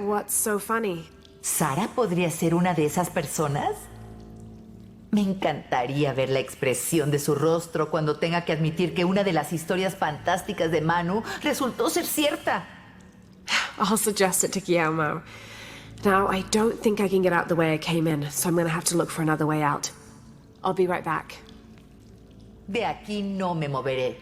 What's so funny? ¿Sara podría ser una de esas personas? Me encantaría ver la expresión de su rostro cuando tenga que admitir que una de las historias fantásticas de Manu resultó ser cierta. I'll suggest it to Guillermo. Now, I don't think I can get out the way I came in, so I'm gonna have to look for another way out. I'll be right back. De aquí no me moveré.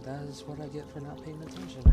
That is what I get for not paying attention.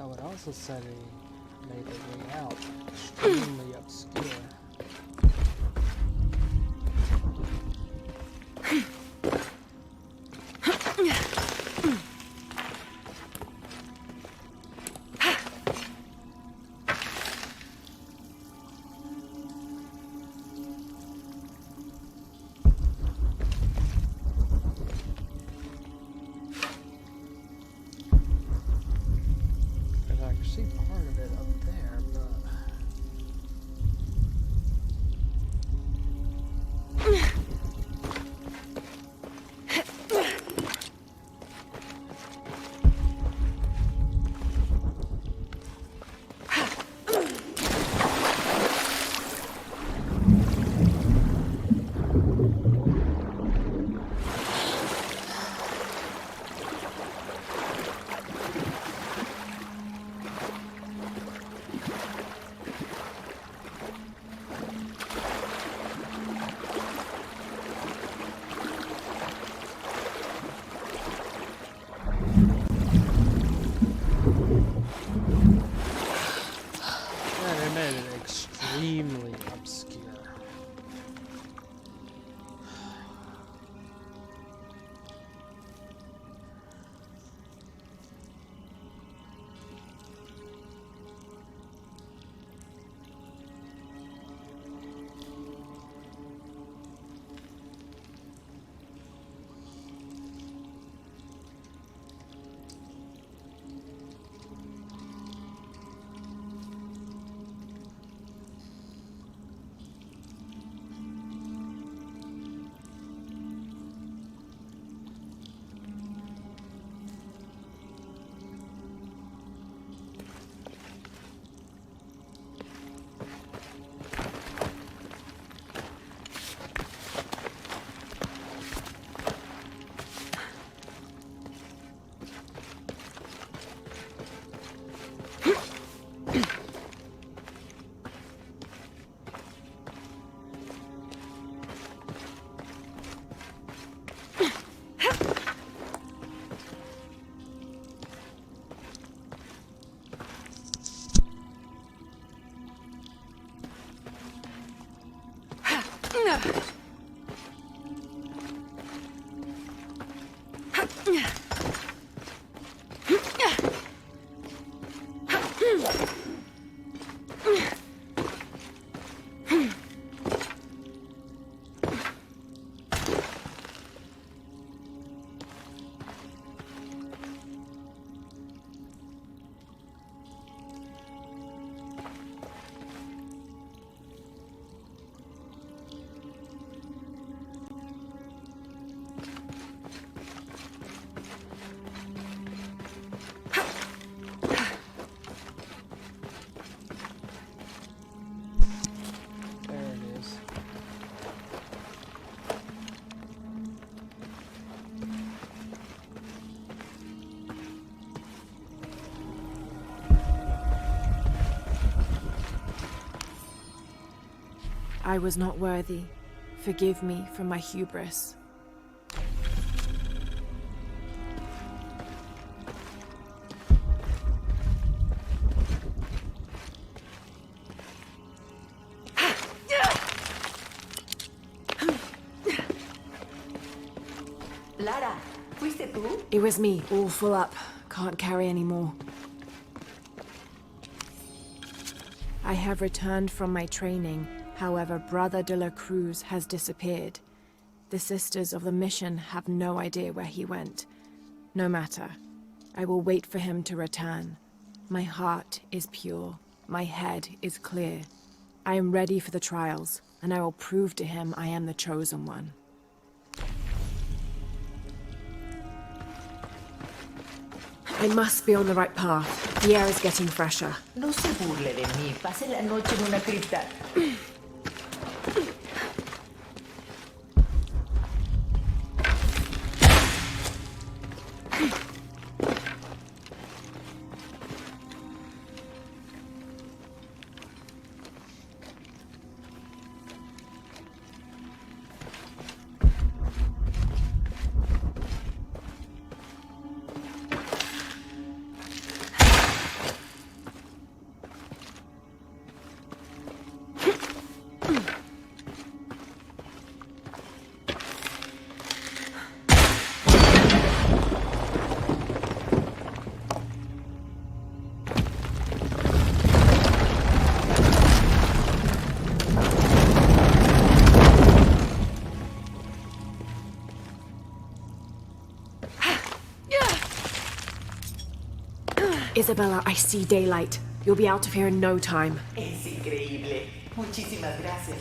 I would also say they made their way out extremely obscure. I can see part of it up there, but yeah, they made it extremely obscure. I was not worthy. Forgive me for my hubris. Lara, ¿fuiste tú? It was me, all full up. Can't carry anymore. I have returned from my training. However, Brother de la Cruz has disappeared. The Sisters of the Mission have no idea where he went. No matter. I will wait for him to return. My heart is pure. My head is clear. I am ready for the trials, and I will prove to him I am the chosen one. I must be on the right path. The air is getting fresher. No se burle de mí. Pase la noche en una cripta. Isabella, I see daylight. You'll be out of here in no time. Es increíble. Muchísimas gracias.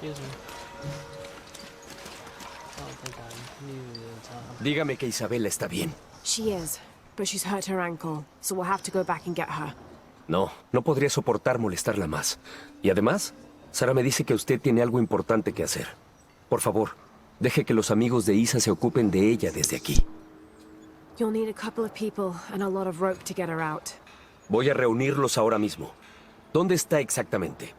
Excuse me. I don't think I knew the time. Dígame que Isabela está bien. She is, but she's hurt her ankle, so we'll have to go back and get her. No, no podría soportar molestarla más. Y además, Sara me dice que usted tiene algo importante que hacer. Por favor, deje que los amigos de Isa se ocupen de ella desde aquí. You'll need a couple of people and a lot of rope to get her out. Voy a reunirlos ahora mismo. ¿Dónde está exactamente?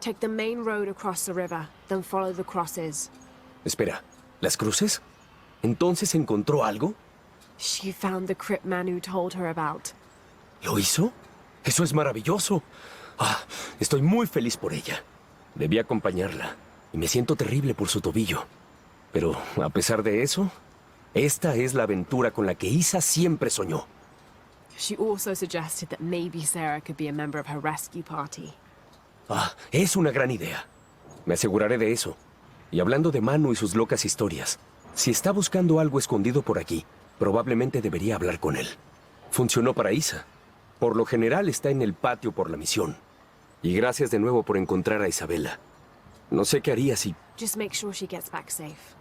Take the main road across the river, then follow the crosses. Espera, ¿las cruces? ¿Entonces encontró algo? She found the crypt Manu told her about. ¿Lo hizo? Eso es maravilloso. Ah, estoy muy feliz por ella. Debí acompañarla, y me siento terrible por su tobillo. Pero, a pesar de eso, esta es la aventura con la que Isa siempre soñó. She also suggested that maybe Sarah could be a member of her rescue party. Ah, es una gran idea. Me aseguraré de eso. Y hablando de Manu y sus locas historias, si está buscando algo escondido por aquí, probablemente debería hablar con él. Funcionó para Isa. Por lo general está en el patio por la misión. Y gracias de nuevo por encontrar a Isabela. No sé qué haría si... Just make sure she gets back safe.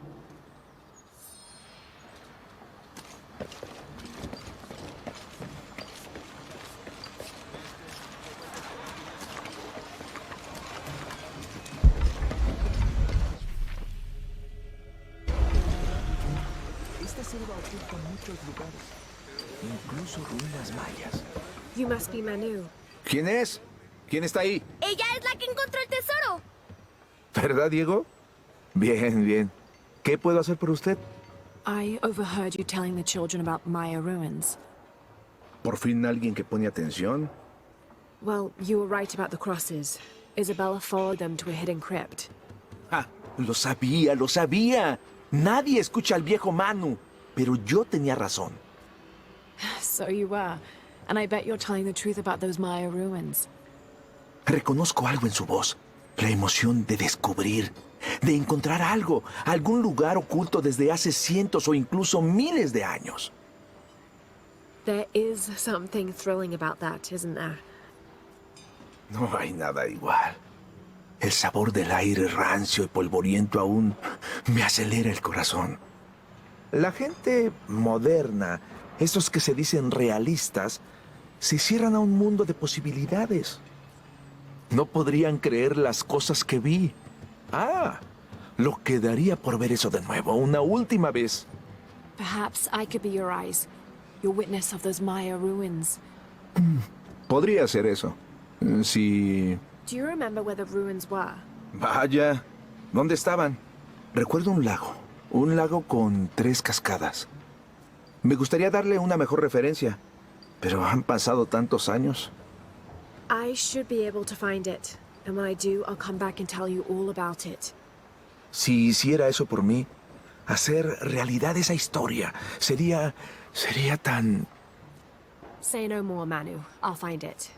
Esta selva oculta muchos lugares, incluso ruinas mayas. You must be Manu. ¿Quién es? ¿Quién está ahí? Ella es la que encontró el tesoro. ¿Verdad, Diego? Bien, bien. ¿Qué puedo hacer por usted? I overheard you telling the children about Maya ruins. Por fin alguien que pone atención. Well, you were right about the crosses. Isabella followed them to a hidden crypt. Ah, lo sabía, lo sabía. Nadie escucha al viejo Manu, pero yo tenía razón. So you were. And I bet you're telling the truth about those Maya ruins. Reconozco algo en su voz. La emoción de descubrir, de encontrar algo, algún lugar oculto desde hace cientos o incluso miles de años. There is something thrilling about that, isn't there? No hay nada igual. El sabor del aire rancio y polvoriento aún me acelera el corazón. La gente moderna, esos que se dicen realistas, se cierran a un mundo de posibilidades. No podrían creer las cosas que vi. Ah, lo que daría por ver eso de nuevo, una última vez. Perhaps I could be your eyes, your witness of those Maya ruins. Podría ser eso. Si... Do you remember where the ruins were? Vaya, ¿dónde estaban? Recuerdo un lago con 3 cascadas. Me gustaría darle una mejor referencia, pero han pasado tantos años. I should be able to find it. And when I do, I'll come back and tell you all about it. Si hiciera eso por mí, hacer realidad esa historia, sería tan... Say no more, Manu. I'll find it.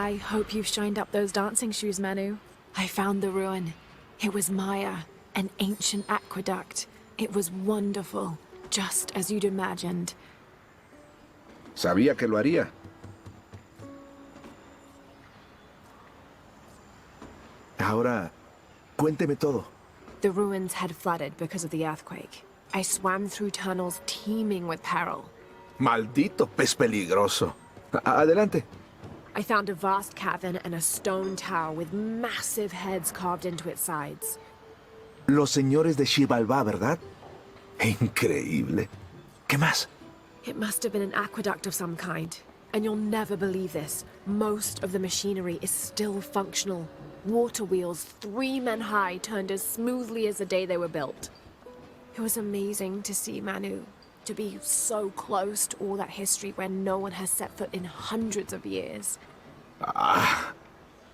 I hope you've shined up those dancing shoes, Manu. I found the ruin. It was Maya, an ancient aqueduct. It was wonderful, just as you'd imagined. Sabía que lo haría. Ahora, cuénteme todo. The ruins had flooded because of the earthquake. I swam through tunnels teeming with peril. Maldito pez peligroso. Adelante. I found a vast cavern and a stone tower with massive heads carved into its sides. Los señores de Xibalbá, ¿verdad? Increíble. ¿Qué más? It must have been an aqueduct of some kind. And you'll never believe this. Most of the machinery is still functional. Water wheels 3 men high turned as smoothly as the day they were built. It was amazing to see, Manu. To be so close to all that history where no one has set foot in hundreds of years.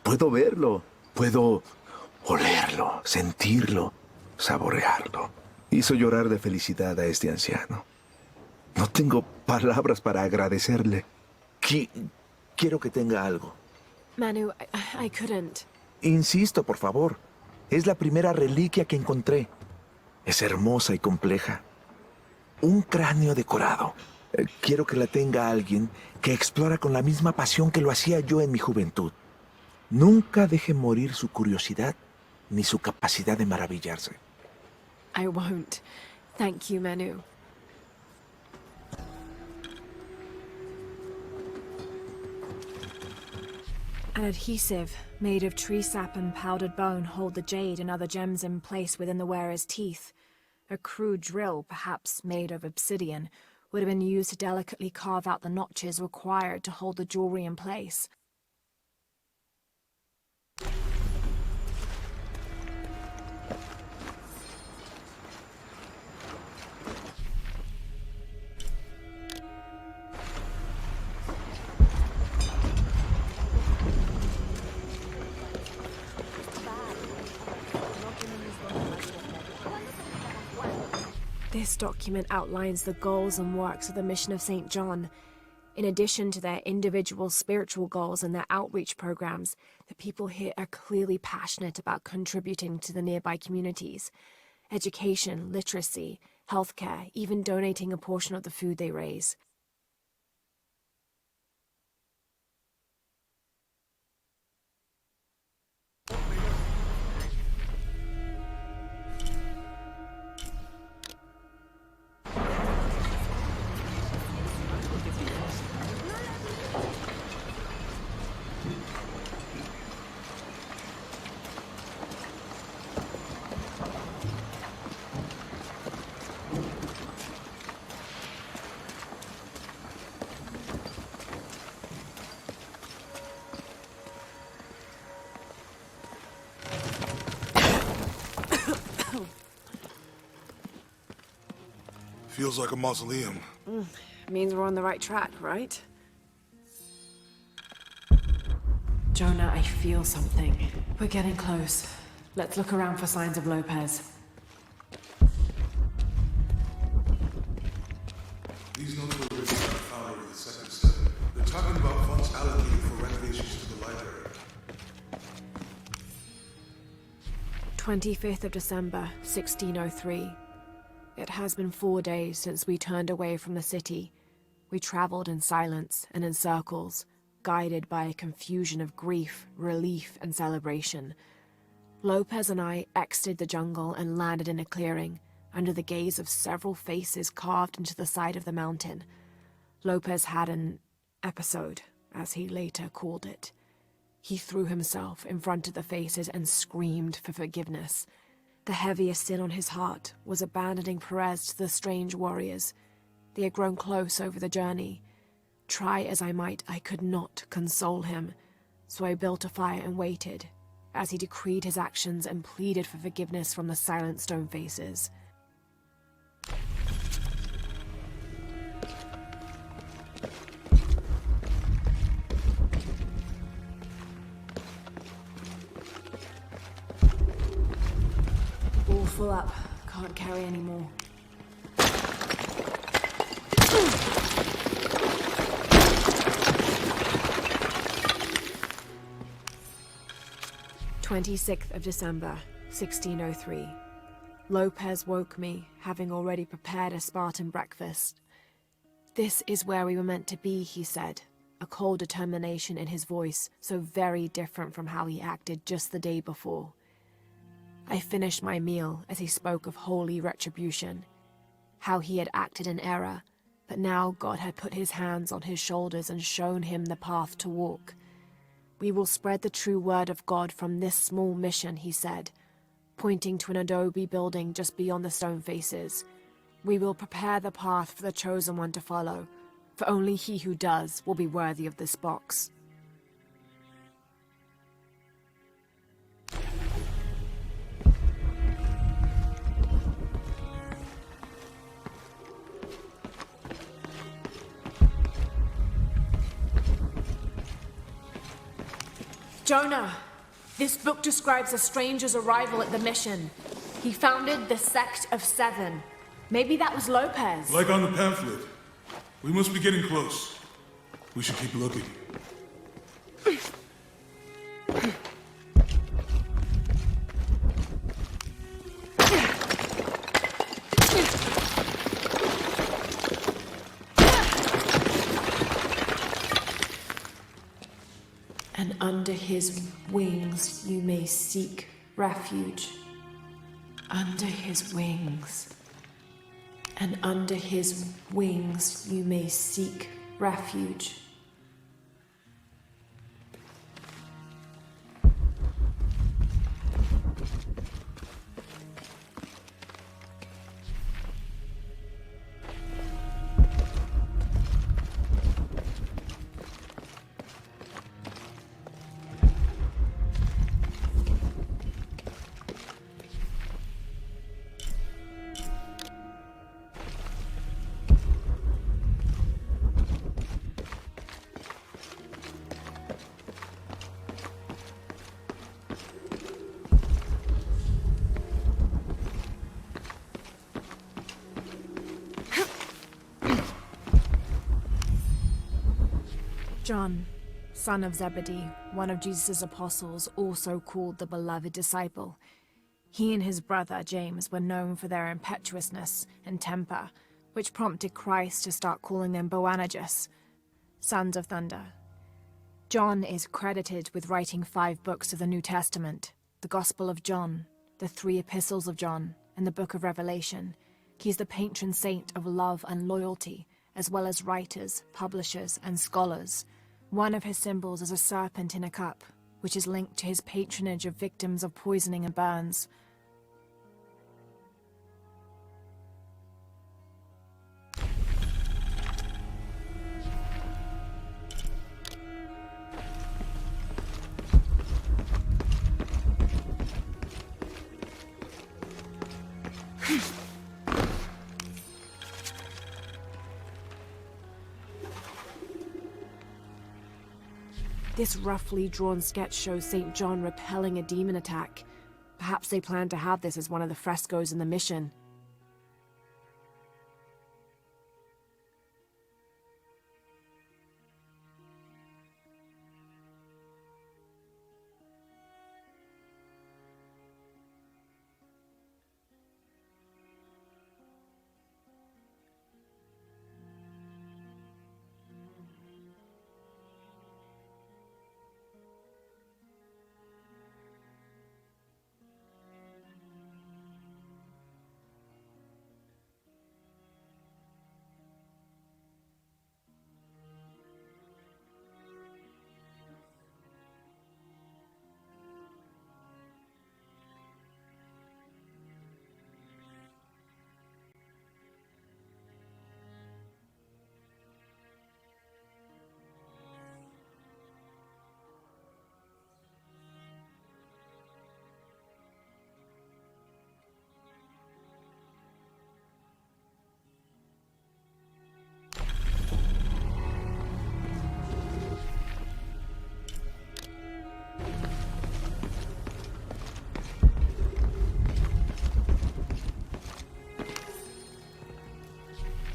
Puedo verlo. Puedo olerlo, sentirlo, saborearlo. Hizo llorar de felicidad a este anciano. No tengo palabras para agradecerle. Quiero que tenga algo. Manu, I couldn't. Insisto, por favor. Es la primera reliquia que encontré. Es hermosa y compleja. Un cráneo decorado. Quiero que la tenga alguien que explora con la misma pasión que lo hacía yo en mi juventud. Nunca deje morir su curiosidad ni su capacidad de maravillarse. I won't. Thank you, Manu. An adhesive made of tree sap and powdered bone hold the jade and other gems in place within the wearer's teeth. A crude drill, perhaps made of obsidian, would have been used to delicately carve out the notches required to hold the jewelry in place. This document outlines the goals and works of the Mission of St. John. In addition to their individual spiritual goals and their outreach programs, the people here are clearly passionate about contributing to the nearby communities. Education, literacy, healthcare, even donating a portion of the food they raise. Feels like a mausoleum. Means we're on the right track, right? Jonah, I feel something. We're getting close. Let's look around for signs of Lopez. These notes were written by the founder of the second step. They're talking about funds allocated for renovations to the library. 25th of December, 1603. It has been 4 days since we turned away from the city. We traveled in silence and in circles, guided by a confusion of grief, relief, and celebration. Lopez and I exited the jungle and landed in a clearing, under the gaze of several faces carved into the side of the mountain. Lopez had an episode, as he later called it. He threw himself in front of the faces and screamed for forgiveness. The heaviest sin on his heart was abandoning Perez to the strange warriors. They had grown close over the journey. Try as I might, I could not console him, so I built a fire and waited, as he decreed his actions and pleaded for forgiveness from the silent stone faces. All full up. Can't carry any more. 26th of December, 1603. Lopez woke me, having already prepared a Spartan breakfast. "This is where we were meant to be," he said, a cold determination in his voice, so very different from how he acted just the day before. I finished my meal as he spoke of holy retribution, how he had acted in error, but now God had put his hands on his shoulders and shown him the path to walk. "We will spread the true word of God from this small mission," he said, pointing to an adobe building just beyond the stone faces. "We will prepare the path for the chosen one to follow, for only he who does will be worthy of this box." Jonah! This book describes a stranger's arrival at the mission. He founded the Sect of Seven. Maybe that was Lopez. Like on the pamphlet. We must be getting close. We should keep looking. And under his wings you may seek refuge. Under his wings. And under his wings you may seek refuge. John, son of Zebedee, one of Jesus' apostles, also called the beloved disciple. He and his brother James were known for their impetuousness and temper, which prompted Christ to start calling them Boanerges, sons of thunder. John is credited with writing 5 books of the New Testament, the Gospel of John, the 3 epistles of John, and the Book of Revelation. He's the patron saint of love and loyalty, as well as writers, publishers, and scholars. One of his symbols is a serpent in a cup, which is linked to his patronage of victims of poisoning and burns. This roughly drawn sketch shows St. John repelling a demon attack. Perhaps they plan to have this as one of the frescoes in the mission.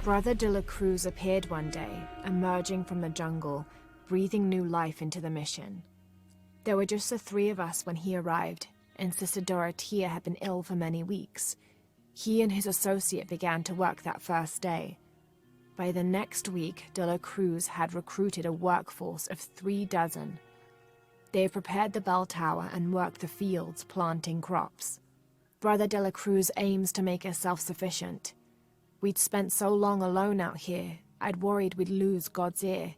Brother de la Cruz appeared one day, emerging from the jungle, breathing new life into the mission. There were just the three of us when he arrived, and Sister Dorothea had been ill for many weeks. He and his associate began to work that first day. By the next week, De La Cruz had recruited a workforce of 36. They prepared the bell tower and worked the fields, planting crops. Brother De La Cruz aims to make us self-sufficient. We'd spent so long alone out here, I'd worried we'd lose God's ear.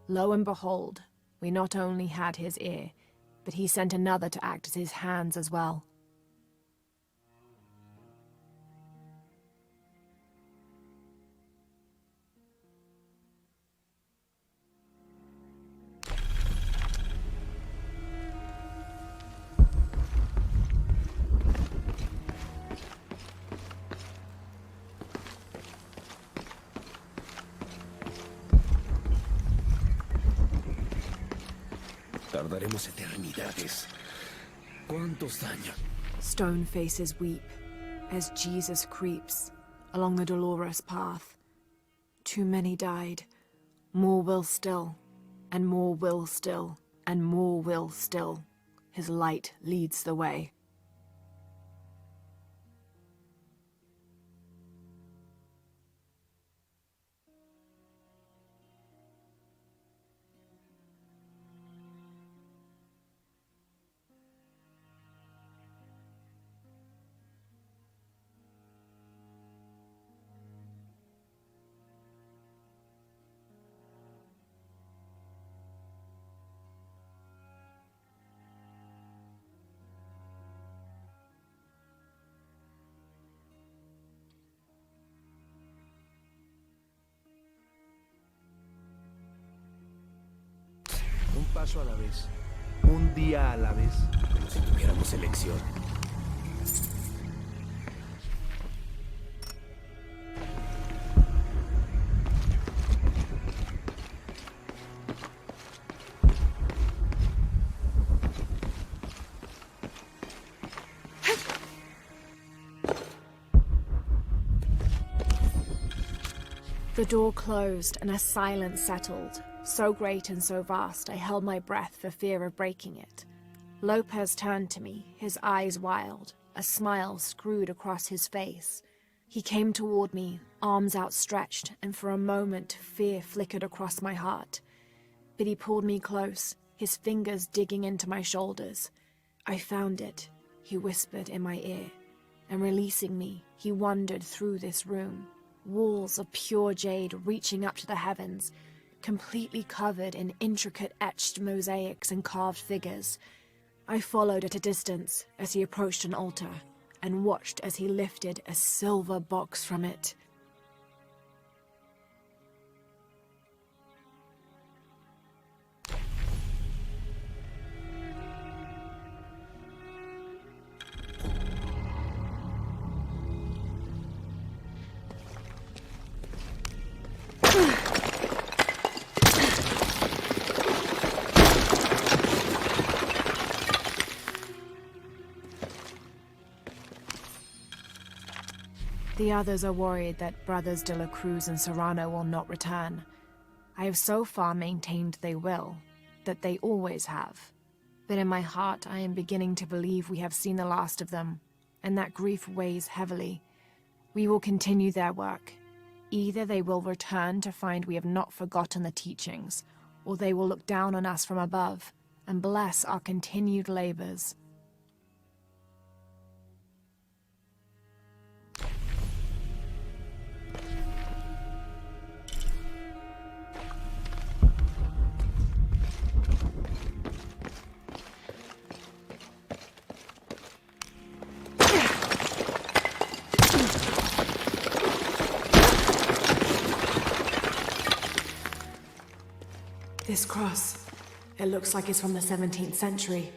Lo and behold, we not only had his ear, but he sent another to act as his hands as well. Tardaremos eternidades. ¿Cuántos años? Stone faces weep as Jesus creeps along the dolorous path. Too many died. More will still, and more will still, and more will still. His light leads the way. Un paso a la vez, un día a la vez. Como si tuviéramos elección. The door closed and a silence settled, so great and so vast I held my breath for fear of breaking it. Lopez turned to me, his eyes wild, a smile screwed across his face. He came toward me, arms outstretched, and for a moment fear flickered across my heart. But he pulled me close, his fingers digging into my shoulders. I found it, he whispered in my ear, and releasing me, he wandered through this room. Walls of pure jade reaching up to the heavens, completely covered in intricate etched mosaics and carved figures. I followed at a distance as he approached an altar, and watched as he lifted a silver box from it. The others are worried that Brothers De La Cruz and Serrano will not return. I have so far maintained they will, that they always have. But in my heart I am beginning to believe we have seen the last of them, and that grief weighs heavily. We will continue their work. Either they will return to find we have not forgotten the teachings, or they will look down on us from above and bless our continued labors. This cross, it looks like it's from the 17th century.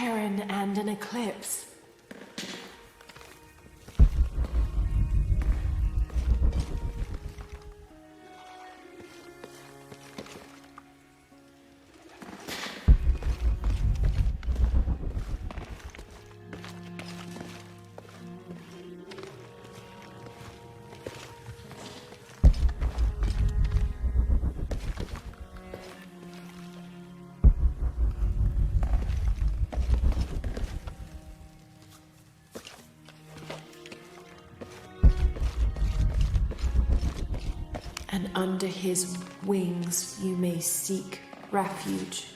heron and an eclipse. And under his wings you may seek refuge.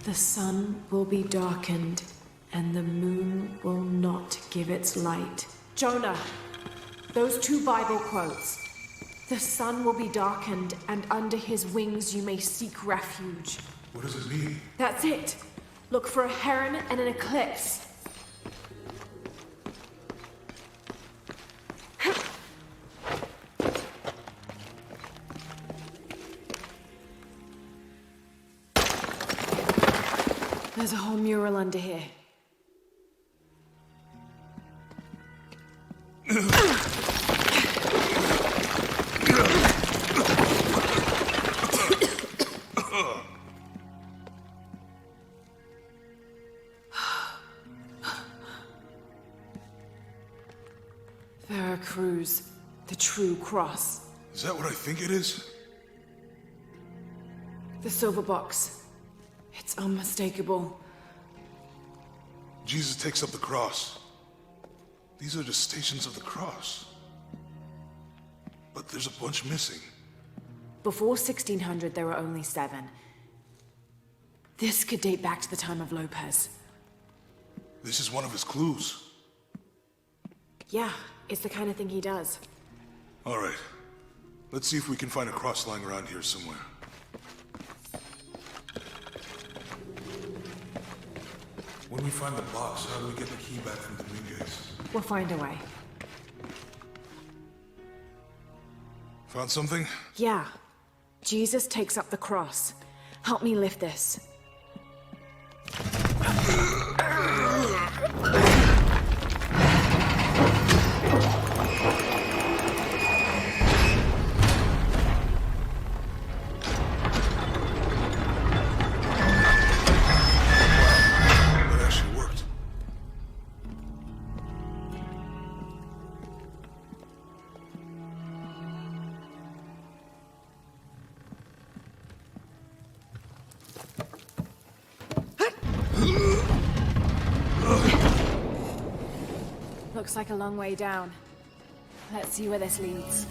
The sun will be darkened, and the moon will not give its light. Jonah, those two Bible quotes. The sun will be darkened, and under his wings you may seek refuge. What does it mean? That's it. Look for a heron and an eclipse. There's a whole mural under here. Veracruz, the true cross. Is that what I think it is? The silver box. It's unmistakable. Jesus takes up the cross. These are the stations of the cross. But there's a bunch missing. Before 1600, there were only 7. This could date back to the time of Lopez. This is one of his clues. Yeah, it's the kind of thing he does. All right. Let's see if we can find a cross lying around here somewhere. When we find the box, how do we get the key back from Dominguez? We'll find a way. Found something? Yeah. Jesus takes up the cross. Help me lift this. That actually worked. Looks like a long way down. Let's see where this leads.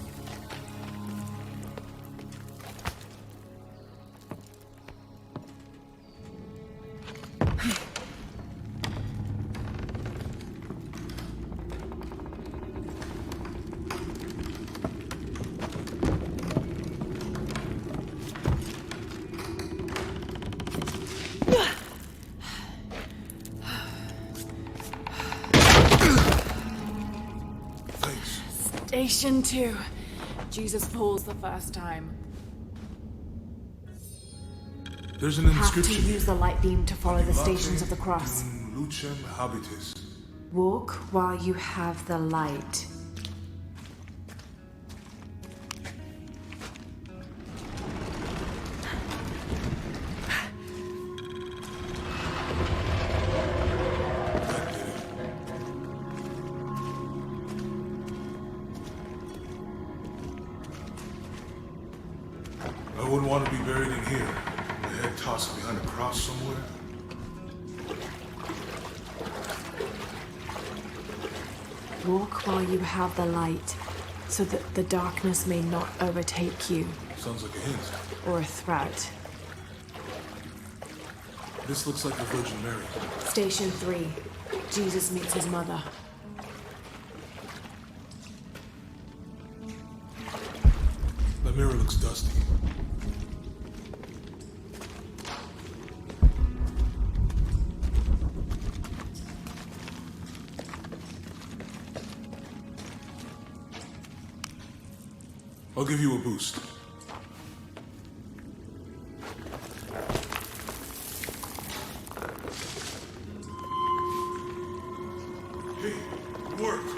Thanks. Station 2. Jesus falls the first time. There's an Have to inscription. use the light beam to follow the stations of the cross. Lucem habitis. Walk while you have the light. I wouldn't want to be buried in here. My head tossed behind a cross somewhere. Walk while you have the light, so that the darkness may not overtake you, Sounds like a hint. or a threat. This looks like the Virgin Mary. Station 3. Jesus meets his mother. The mirror looks dusty. I'll give you a boost. Hey, it worked.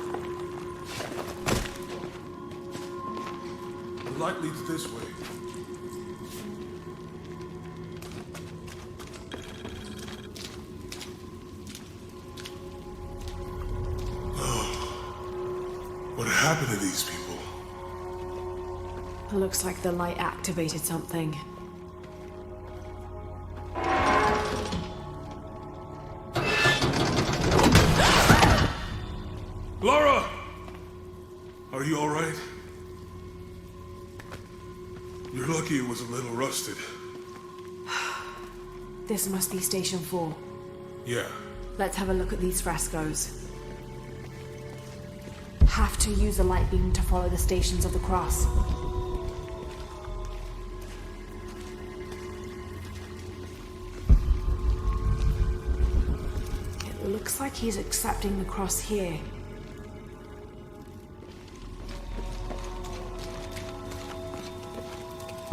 The light leads this way. What happened to these people? Looks like the light activated something. Laura! Are you alright? You're lucky it was a little rusted. This must be Station 4. Yeah. Let's have a look at these frescoes. Have to use the light beam to follow the stations of the cross. It looks like he's accepting the cross here.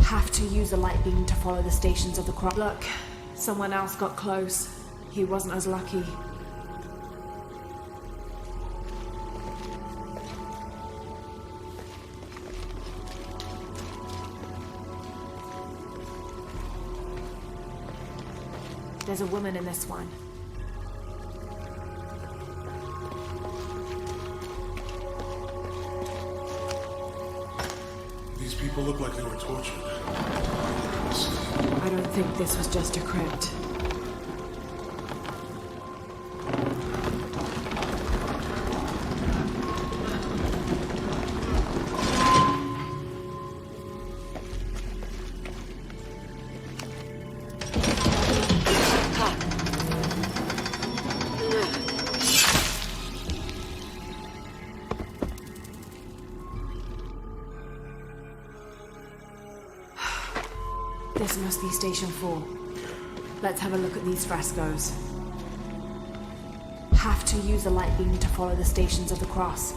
Have to use the light beam to follow the stations of the cross. Look, someone else got close. He wasn't as lucky. There's a woman in this one. These people look like they were tortured. I don't think this was just a crypt. This must be Station 4. Let's have a look at these frescoes. Have to use the light beam to follow the stations of the cross.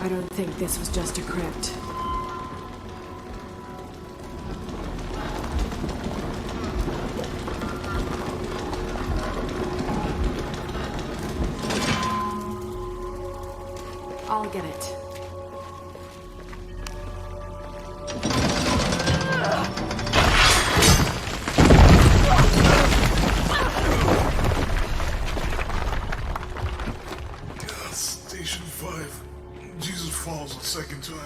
I don't think this was just a crypt. I'll get it. Station 5. Jesus falls a second time.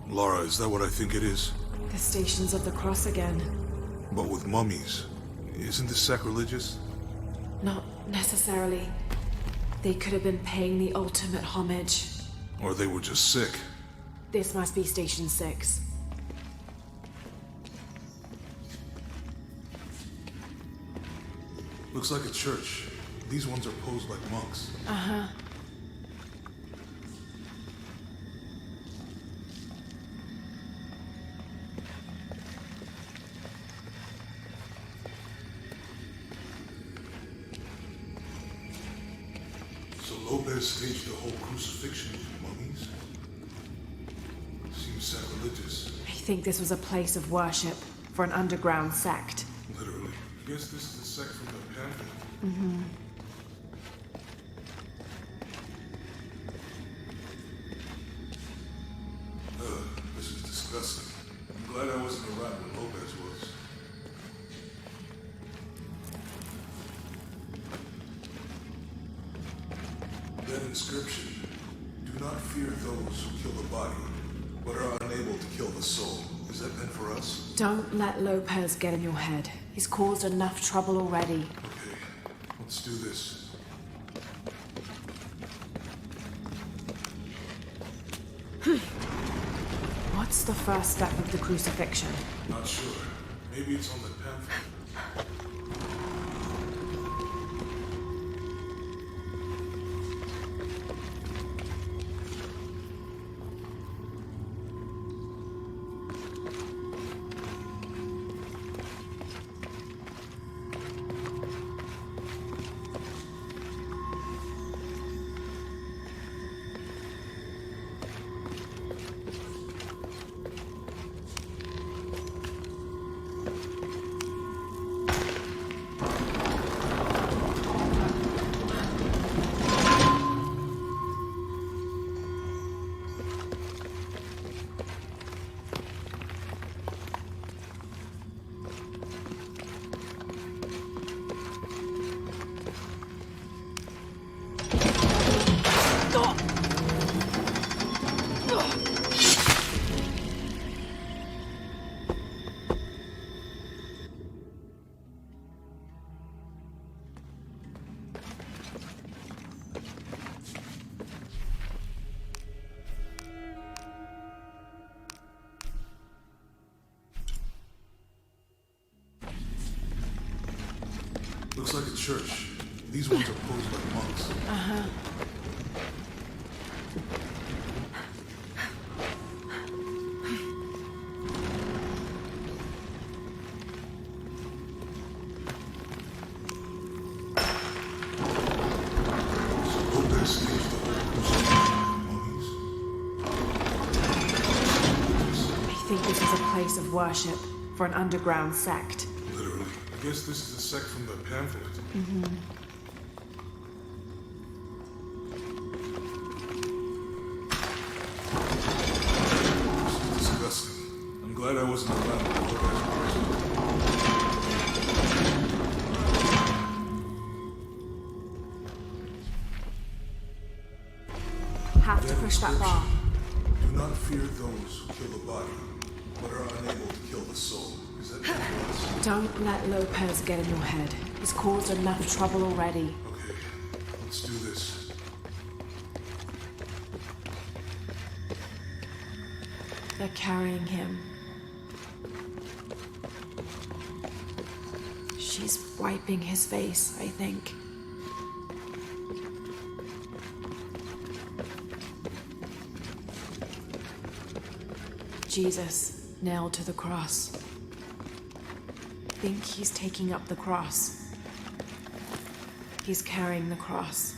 Laura, is that what I think it is? The stations of the cross again. But with mummies. Isn't this sacrilegious? Not necessarily. They could have been paying the ultimate homage. Or they were just sick? This must be Station 6. Looks like a church. These ones are posed like monks. Uh-huh. So Lopez staged the whole crucifixion with mummies? Seems sacrilegious. I think this was a place of worship for an underground sect. Literally. Guess this is a sect from the pamphlet. That inscription. Do not fear those who kill the body, but are unable to kill the soul. Is that meant for us? Don't let Lopez get in your head. He's caused enough trouble already. Okay, let's do this. What's the first step of the crucifixion? Not sure. Maybe it's on the pamphlet. Looks like a church. These ones are posed like monks. So Lopez staged the whole crucifixion mummies. I think this is a place of worship for an underground sect. Literally. I guess this is a sect from the pamphlet. This is disgusting. I'm glad I wasn't around when you guys Have to push that bar. Do not fear those who kill the body, but are unable to kill the soul. Is that meant for us? Don't let Lopez get in your head. He's caused enough trouble already. Okay, let's do this. They're carrying him. She's wiping his face, I think. Jesus, nailed to the cross. I think he's taking up the cross. He's carrying the cross.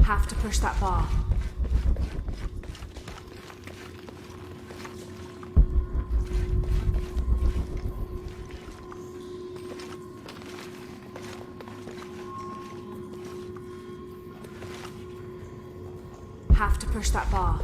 Have to push that bar. Have to push that bar.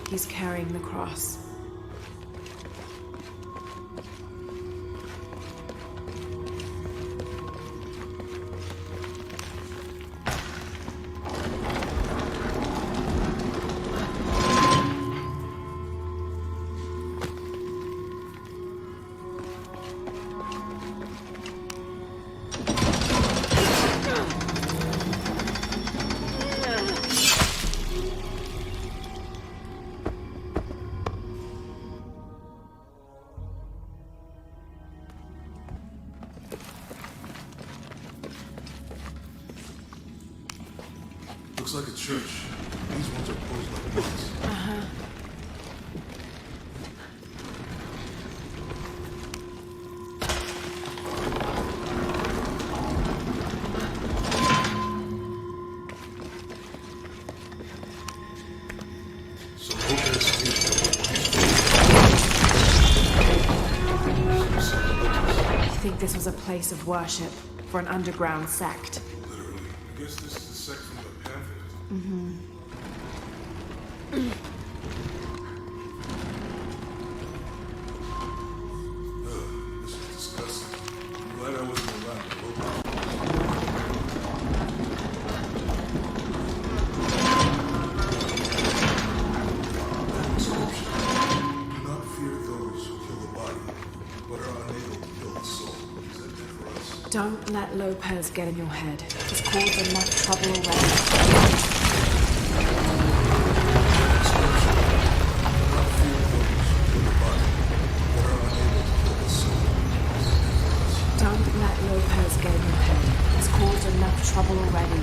He's carrying the cross. Looks like a church. These ones are posed like monks. was a place of worship for an underground sect. Literally. I guess this is the sect from the pamphlet. This is disgusting. I'm glad I wasn't around to open it. Do not fear those who kill the body, but are unable to kill the soul. Is that good for us? Don't let Lopez get in your head. He's caused enough trouble already. Don't let Lopez get in your head. He's caused enough trouble already.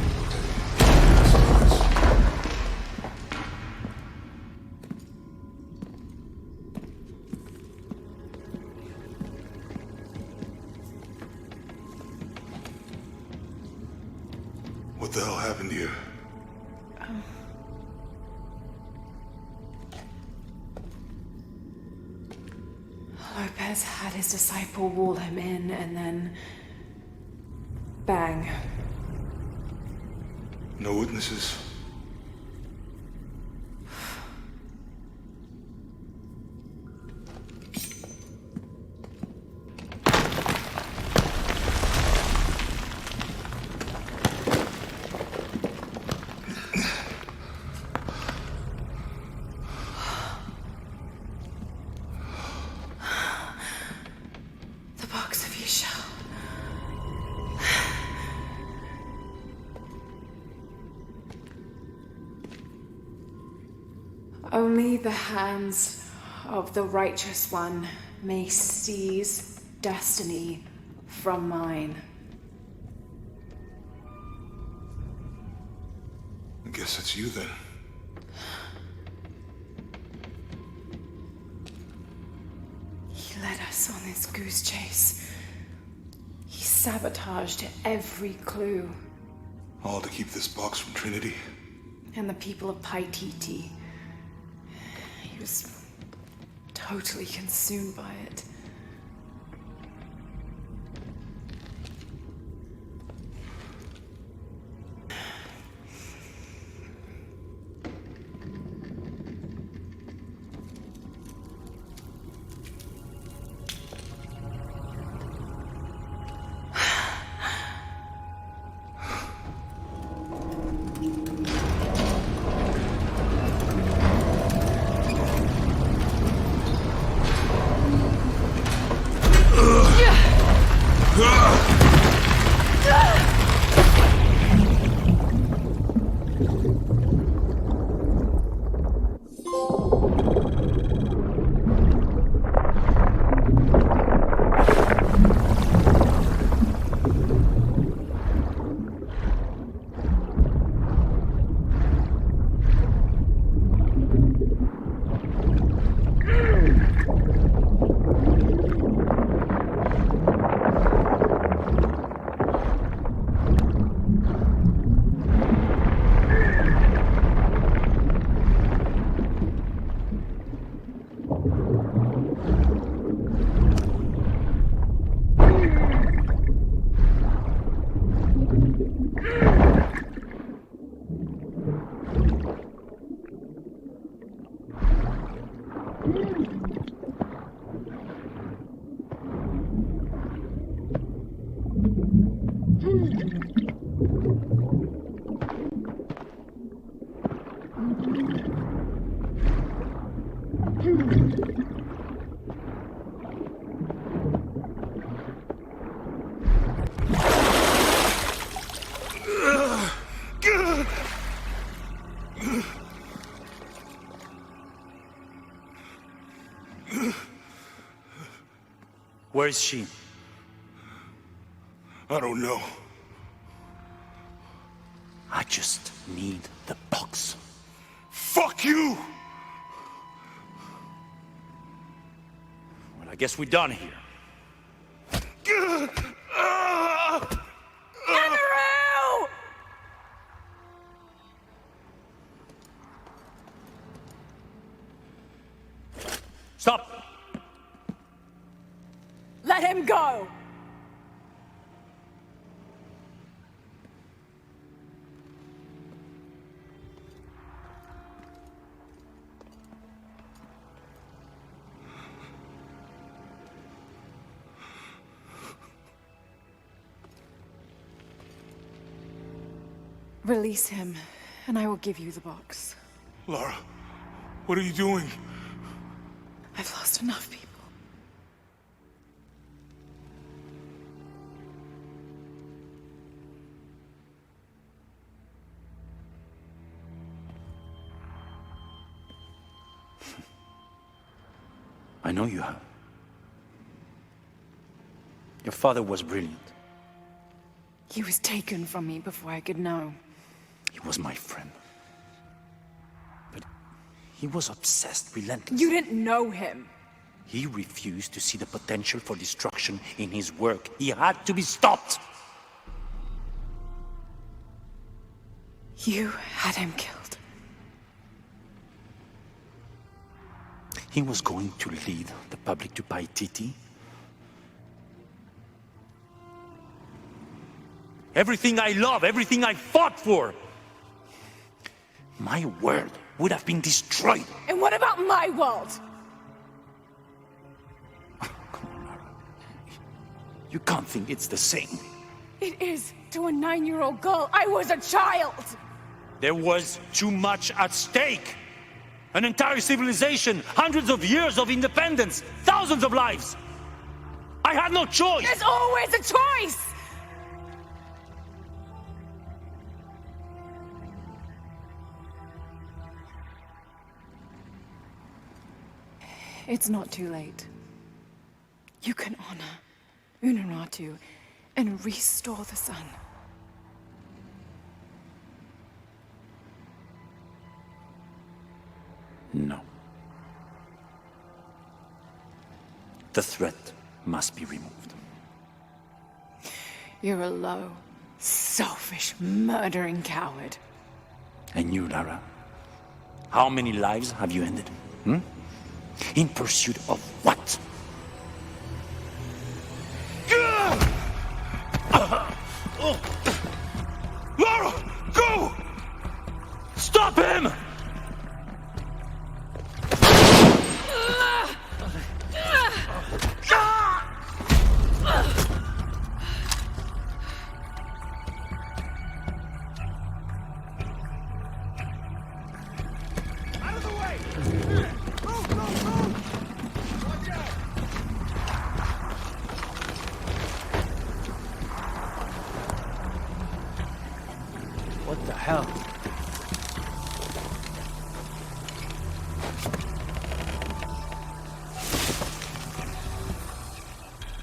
What the hell happened here? Lopez had his disciple wall him in, and then... bang. No witnesses? The box of Isha. Only the hands of the righteous one may seize destiny from mine. I guess it's you then. He led us on this goose chase. He sabotaged every clue. All to keep this box from Trinity? And the people of Paititi. He was totally consumed by it. Where is she? I don't know. I just need the box. Fuck you! Well, I guess we're done here. Stop! Let him go! Release him, and I will give you the box. Lara, what are you doing? I've lost enough people. I know you have. Your father was brilliant. He was taken from me before I could know. He was my friend. But he was obsessed, relentless. You didn't know him. He refused to see the potential for destruction in his work. He had to be stopped. You had him killed. He was going to lead the public to Paititi. Everything I love, everything I fought for. My world would have been destroyed. And what about my world? Come on, Lara. You can't think it's the same. It is to a 9-year-old girl. I was a child. There was too much at stake. An entire civilization, hundreds of years of independence, thousands of lives. I had no choice. There's always a choice. It's not too late. You can honor Unuratu and restore the sun. No. The threat must be removed. You're a low, selfish, murdering coward. And you, Lara? How many lives have you ended? In pursuit of what? Lara, go! Stop him! What the hell?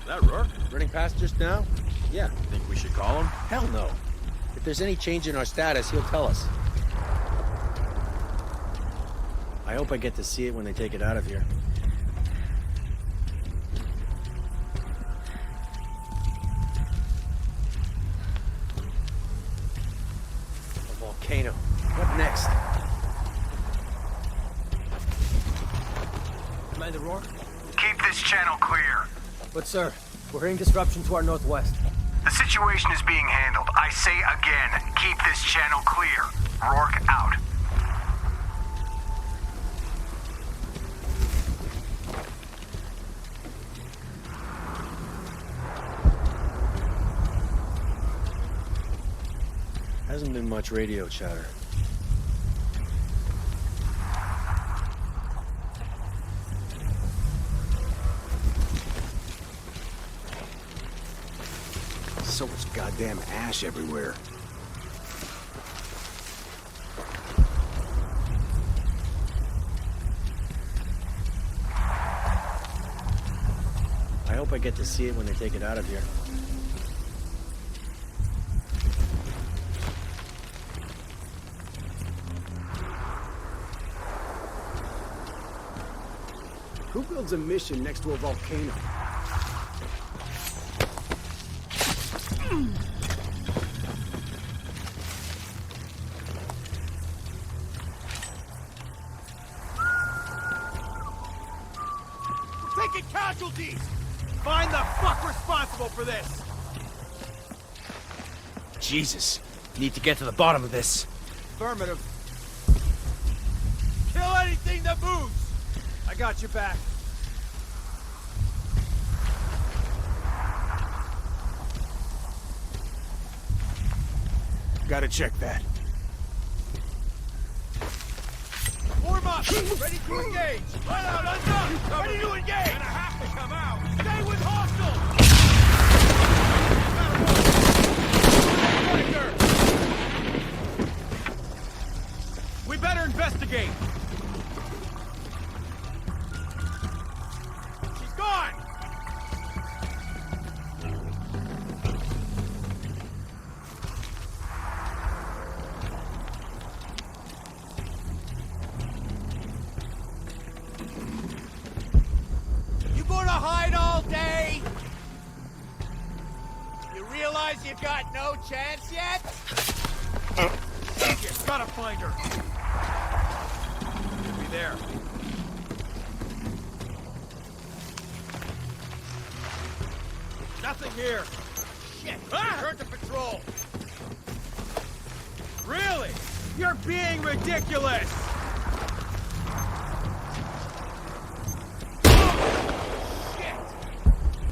That Rourke? Running past just now? Yeah. Think we should call him? Hell no. If there's any change in our status, he'll tell us. I hope I get to see it when they take it out of here. A volcano. What next? Commander Rourke? Keep this channel clear. But sir, we're hearing disruption to our northwest. The situation is being handled. I say again, keep this channel clear. Rourke out. Hasn't been much radio chatter. So much goddamn ash everywhere. I hope I get to see it when they take it out of here. Who builds a mission next to a volcano? Taking casualties! Find the fuck responsible for this! Jesus. Need to get to the bottom of this. Affirmative. Kill anything that moves! I got your back. Gotta check that. Ready to engage! Right out, undone! Ready to engage! Gonna have to come out! Stay with hostile! We better investigate! She's gone! You gonna hide all day? You realize you got no chance yet? You gotta find her. She'll be there. Nothing here. Shit! Return to patrol. Really? You're being ridiculous!